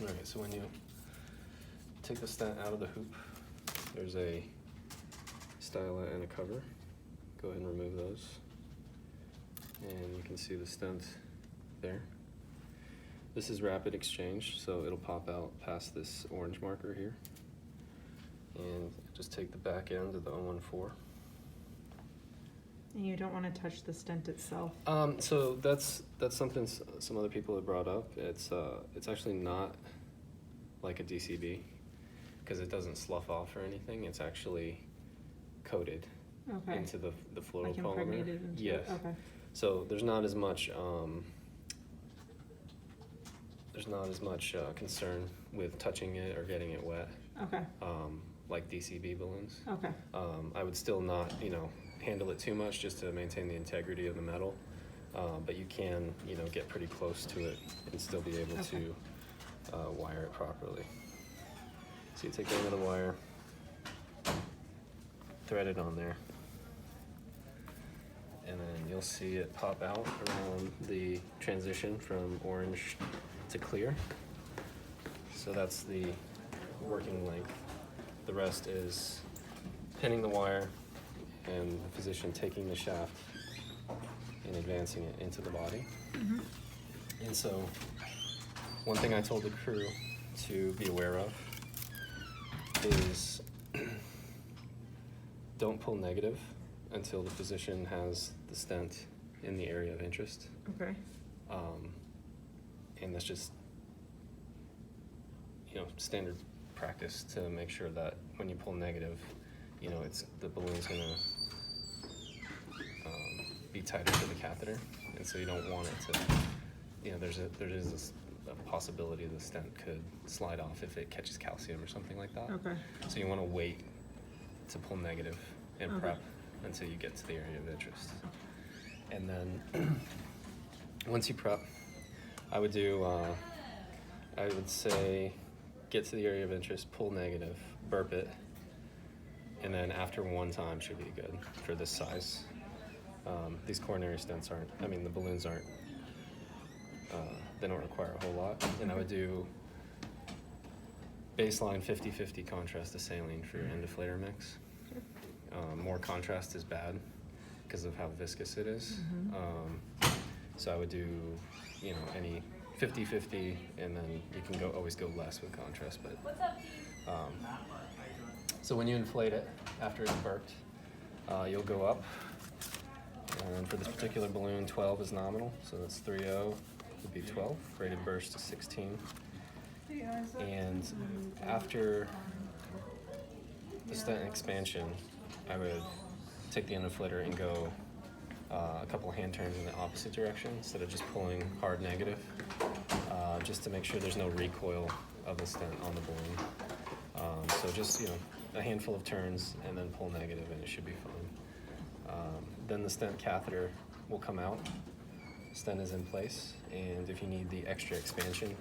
Alright, so when you take the stent out of the hoop, there's a stylet and a cover. Go ahead and remove those. And you can see the stent there. This is rapid exchange, so it'll pop out past this orange marker here. And just take the back end of the 014. And you don't want to touch the stent itself. So that's something some other people have brought up. It's actually not like a DCB because it doesn't slough off or anything. It's actually coated into the fluoropolymer. Into yes. it. Okay. So there's not as much concern with touching it or getting it wet. Okay. Like DCB balloons. Okay. I would still not, handle it too much just to maintain the integrity of the metal, but you can, get pretty close to it and still be able to wire it properly. So you take the end of the wire, thread it on there, and then you'll see it pop out around the transition from orange to clear. So that's the working length. The rest is pinning the wire and the physician taking the shaft and advancing it into the body. Mm-hmm. And so one thing I told the crew to be aware of is don't pull negative until the physician has the stent in the area of interest. Okay. And that's just, standard practice to make sure that when you pull negative, the balloon's gonna be tighter to the catheter, and so you don't want it to, there is a possibility the stent could slide off if it catches calcium or something like that. Okay. So you want to wait to pull negative and prep until you get to the area of interest. And then once you prep, I would say get to the area of interest, pull negative, burp it, and then after one time should be good for this size. These coronary stents the balloons aren't, they don't require a whole lot. And I would do baseline 50-50 contrast to saline for your end-deflator mix. More contrast is bad because of how viscous it is. Mm-hmm. So I would do, any 50-50, and then you can always go less with contrast. But so when you inflate it after it's burped, you'll go up. And for this particular balloon, 12 is nominal, so that's 3.0 would be 12. Rated burst is 16. And after the stent expansion, I would take the end-deflator and go a couple hand turns in the opposite direction instead of just pulling hard negative, just to make sure there's no recoil of the stent on the balloon. So just, a handful of turns and then pull negative and it should be fine. Then the stent catheter will come out. Stent is in place, and if you need the extra expansion,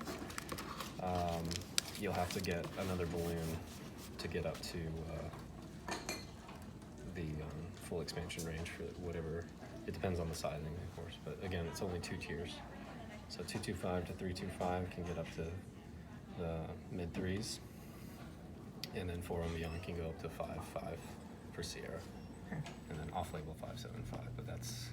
you'll have to get another balloon to get up to the full expansion range for whatever. It depends on the sizing, of course, but again, it's only 2 tiers. So 225 to 325 can get up to the mid 3s, and then 4 and beyond can go up to 5.5 for Sierra, and then off-label 5.75. But that's